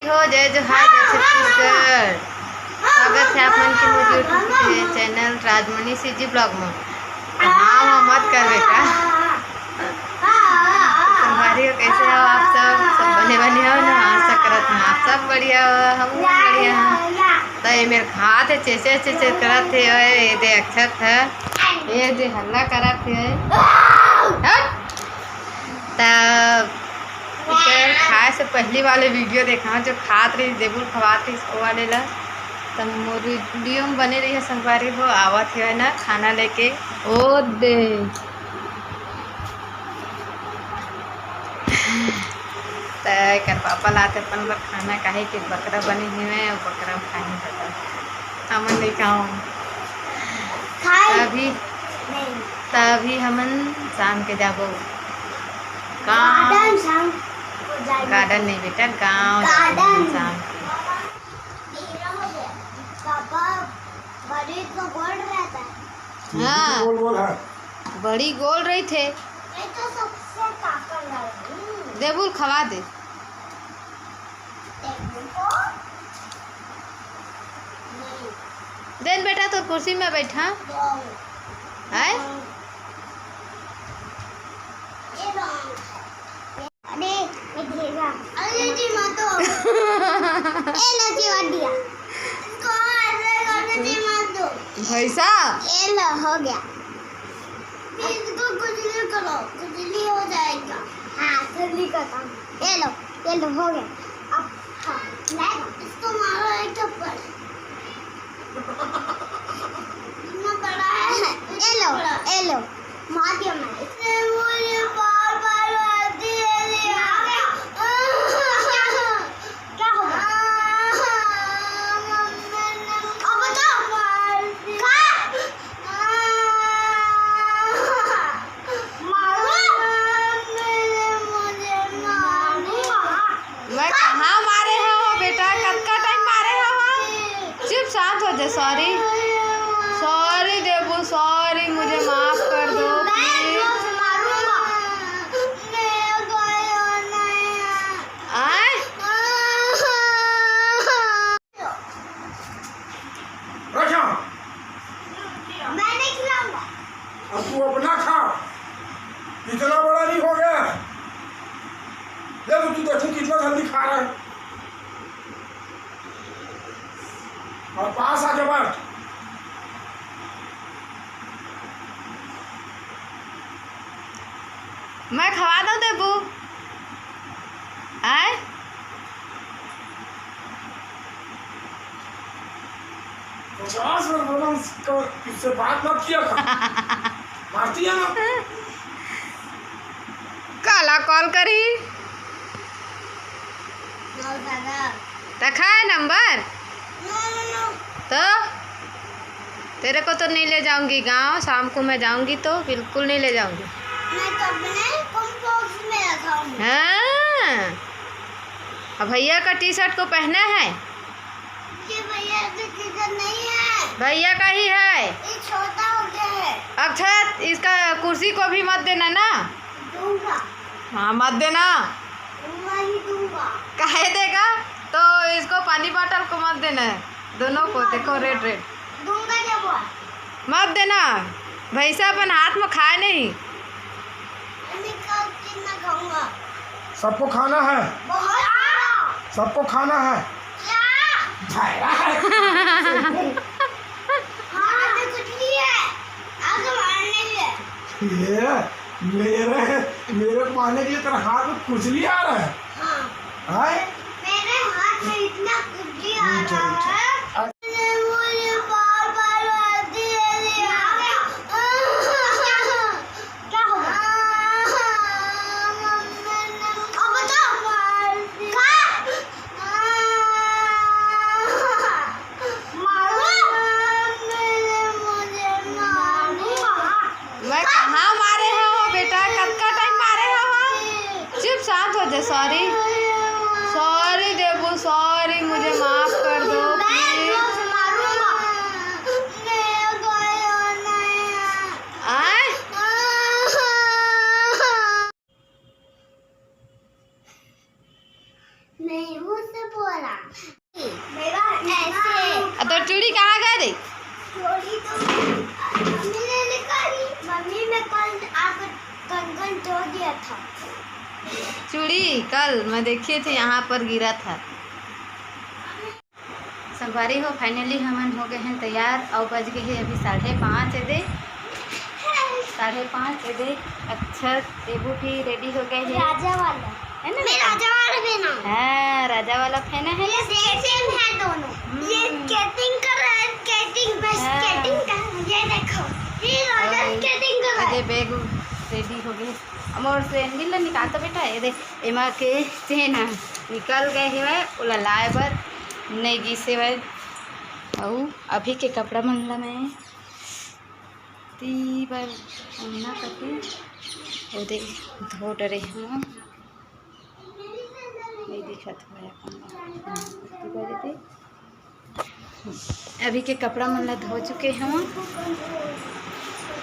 हो जय जोहार जय छत्तीसगढ़। स्वागत है आप मन के मोर YouTube channel Rajmani CG blog में। हाँ मत कर बेटा। संगवारी हो, कैसे हो आप सब बने बने हो ना। आशा करत हूँ आप सब बढ़िया हो, हम बढ़िया हैं। तो ये मेरे हाथ है चेचे चेचे करत है। ये दे अक्षत है, ये दे हल्ला करत है। तब खाए से पहली वाले वीडियो देखा जो खात रही देबुल खवात रही इसको वाले ला। तब मोर वीडियो में बने रही है। संगवारी हो आवत है ना खाना लेके ओ दे कर पापा लाते अपन बर खाना काहे कि बकरा बने हुए और बकरा खाए पता हमन नहीं खाऊँ। तभी हमन शाम के जाबो गार्डन नहीं बेटा, गाँव शाम हाँ बड़ी गोल रही थे। देबुल खवा दे देन बेटा तो कुर्सी में बैठा है। भैसा हो गया इसको कुचली करो, कुचली हो जाएगा। हाँ जल्दी करता हूँ। ये लो हो गया। अब हाँ इसको मारो एक थप्पड़। इतना बड़ा है। ये लो मार दिया मैं। इसने मुझे बार मार दिया। क्या हो गया? अब बताओ मैं कहाँ मारे हो बेटा, कतका टाइम मारे हो। चुप शांत हो जा। सॉरी देबू, सॉरी मुझे माफ कर दो प्लीज। मैं नहीं खिलाऊंगा। अब तू अपना खा, इतना बड़ा नहीं हो गया। तू देखो कितना जल्दी खा रहा है। और पास आ जा बैठ। मैं खवा दूँ देबू आए। इससे बात मत किया मारती है ना। काला कॉल करी रखा है नंबर। तो तेरे को तो नहीं ले जाऊंगी गांव। शाम को मैं जाऊंगी तो बिल्कुल नहीं ले जाऊंगी। मैं तो अपने कॉम्बॉक्स में रखाऊंगी। हाँ अब भैया का टी शर्ट को पहना है। ये भैया का टी-शर्ट नहीं है, भैया का ही है। ये छोटा हो गया है। अक्षत इसका कुर्सी को भी मत देना ना। दूंगा। हाँ मत देना। दूंगा। काहे देगा तो इसको पानी बोतल को मत देना है। दोनों को देखो रेड दूंगा जब मत देना। भैंसा अपन हाथ में खाए नहीं। कितना खाऊंगा। सबको खाना है, बहुत सबको खाना है। मेरे मारने के लिए तेरा हाथ में खुजली आ रहा है। हाँ। मेरे हाथ में इतना खुजली आ रहा है। मुझे बार क्या हो गया? अब बताओ मैं कहाँ मारे हो बेटा, कतका टाइम मारे हो। चुप शांत हो जा। सॉरी देबू, सॉरी मुझे माफ कर दो। मेरा ऐसे तो चूड़ी कहाँ गई? चोरी तो मम्मी ने निकाली। मम्मी ने कल आकर कंगन तोड़ दिया था। चूड़ी कल मैं देखी थी यहाँ पर गिरा था। संगवारी हो फाइनली हमन हो गए हैं तैयार और बज गए हैं अभी 5:30 दे 5:30 दे। अच्छा देबू भी रेडी हो गए हैं राजा वाला है ना? मैं राजा वाला पहना हूँ। हाँ राजा वाला पहना है। ये सेम है दोनों। ये स्केटिंग कर रहा है। स्केटिंग बस हाँ। स्केटिंग कर। ये देखो ये राजा स्केटिंग कर रहा अरे है। बैग रेडी हो गए। अमोर सैंडल ला निकालता बेटा ये दे एमा के चेन निकल गए है ओला लाए बर नहीं गिसे बर। और अभी के कपड़ा मन ला मैं ती बार ना करके वो दे धो डरे हम नहीं दिखत हुआ। अभी के कपड़ा मन ला धो चुके हम।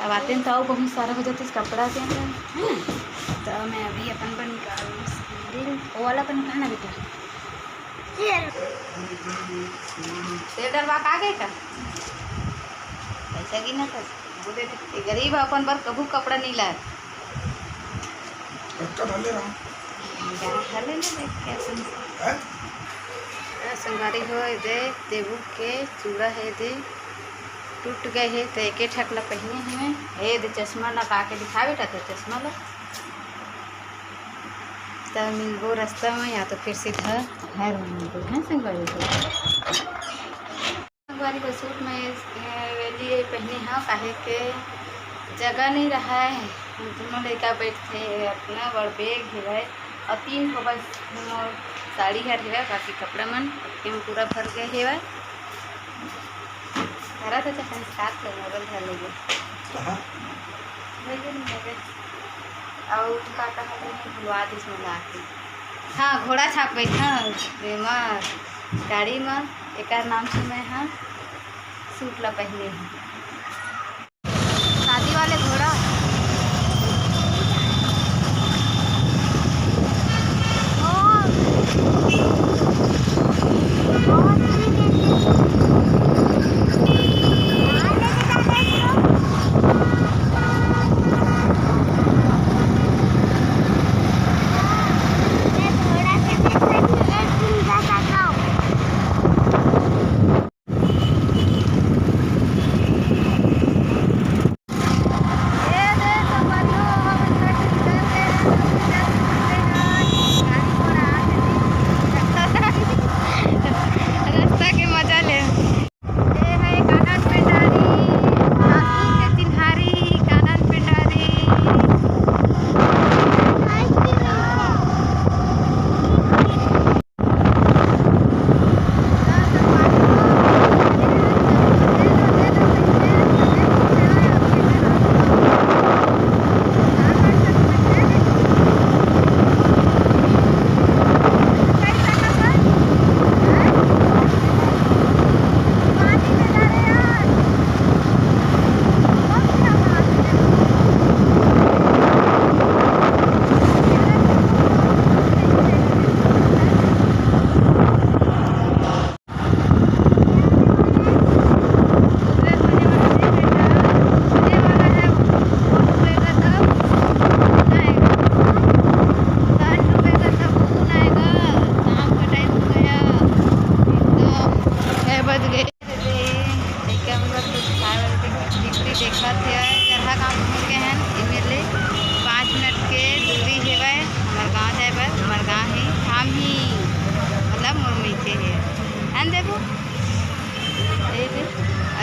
अब आते हैं तो और बहुत सारा हो जाता है इस कपड़ा के अंदर है ना। तो मैं अभी अपन पर निकाल वो वाला पर निकालना बेटा। तेल डलवा का गए का पैसा गिना था बोले गरीब अपन पर कभू कपड़ा नहीं लाए संगवारी हो दे देबू के चूड़ा है दे टूट गए है तो एक ठक ला पहने हमें हे दे चश्मा लगा के दिखा बेटा तो चश्मा ला तो मिलबो रास्ता में या तो फिर सीधा घर मिलबो है। संगवारी को सूट में लिए पहने हाँ काहे के जगह नहीं रहा है। दोनों लड़का बैठते अपना बड़ बैग है और 3 को बस साड़ी हर है बाकी कपड़ा मन में पूरा भर गए है हरा तो चखन साथ ले मोबाइल धर ले और काटा भुलवा दी इसमें ला के। हाँ घोड़ा छाप बैठा गाड़ी में एक नाम से मैं हाँ सूट ला पहने हैं शादी वाले घोड़ा।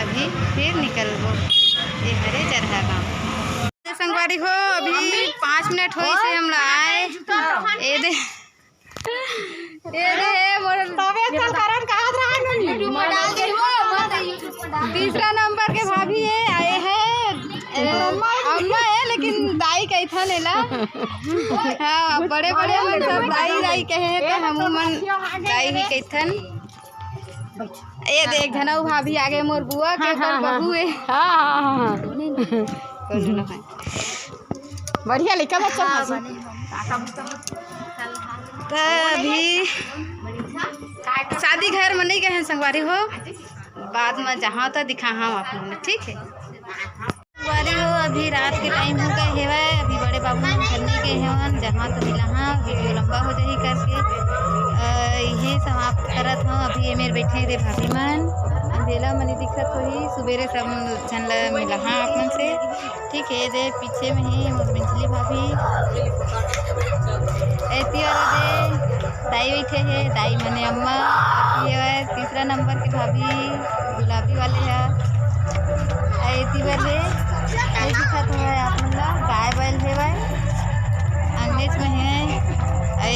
अभी फिर निकलबो ये हरे चरहा काम संगवारी हो। अभी 5 मिनट हो से हम आए ए दे तीसरा नंबर के भाभी है आए हैं अम्मा है लेकिन दाई कैथा लेला। हाँ बड़े बड़े मन सब दाई दाई कहे तो हम मन दाई ही कैथन। ये देख धनऊ भाभी आगे मोर बुआ के बहू है। हाँ बढ़िया लिखा बच्चा। अभी शादी घर में नहीं गए हैं संगवारी हो, बाद में जहाँ तो दिखा हम आप लोगों ने, ठीक है संगवारी हो। अभी रात के टाइम हो गए हेवा, अभी बड़े बाबू हम करने गए हैं जहाँ तो मिला हाँ वीडियो लंबा हो जाही करके ये समाप्त करत हूँ। अभी ये मेरे बैठे रे भाभी मन अंधेला मनी दिखत होही, सुबेरे सब झन ला मिला हाँ अपन से, ठीक है। दे पीछे में ही मोर बिंचली भाभी ऐसी और दे दाई बैठे है, दाई मने अम्मा है, तीसरा नंबर के भाभी गुलाबी वाले है ऐसी वाले दिखत है आप लोग गाय बैल है भाई अंग्रेज में है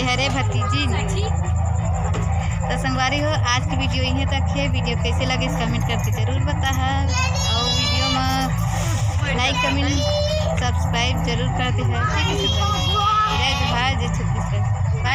हरे भतीजी। तो संगवारी हो आज की वीडियो यहीं तक है। वीडियो कैसे लगे इस कमेंट करके ज़रूर बता है और वीडियो में लाइक कमेंट सब्सक्राइब जरूर करते हैं, ठीक है। जय जोहार, जय छत्तीसगढ़, बाय।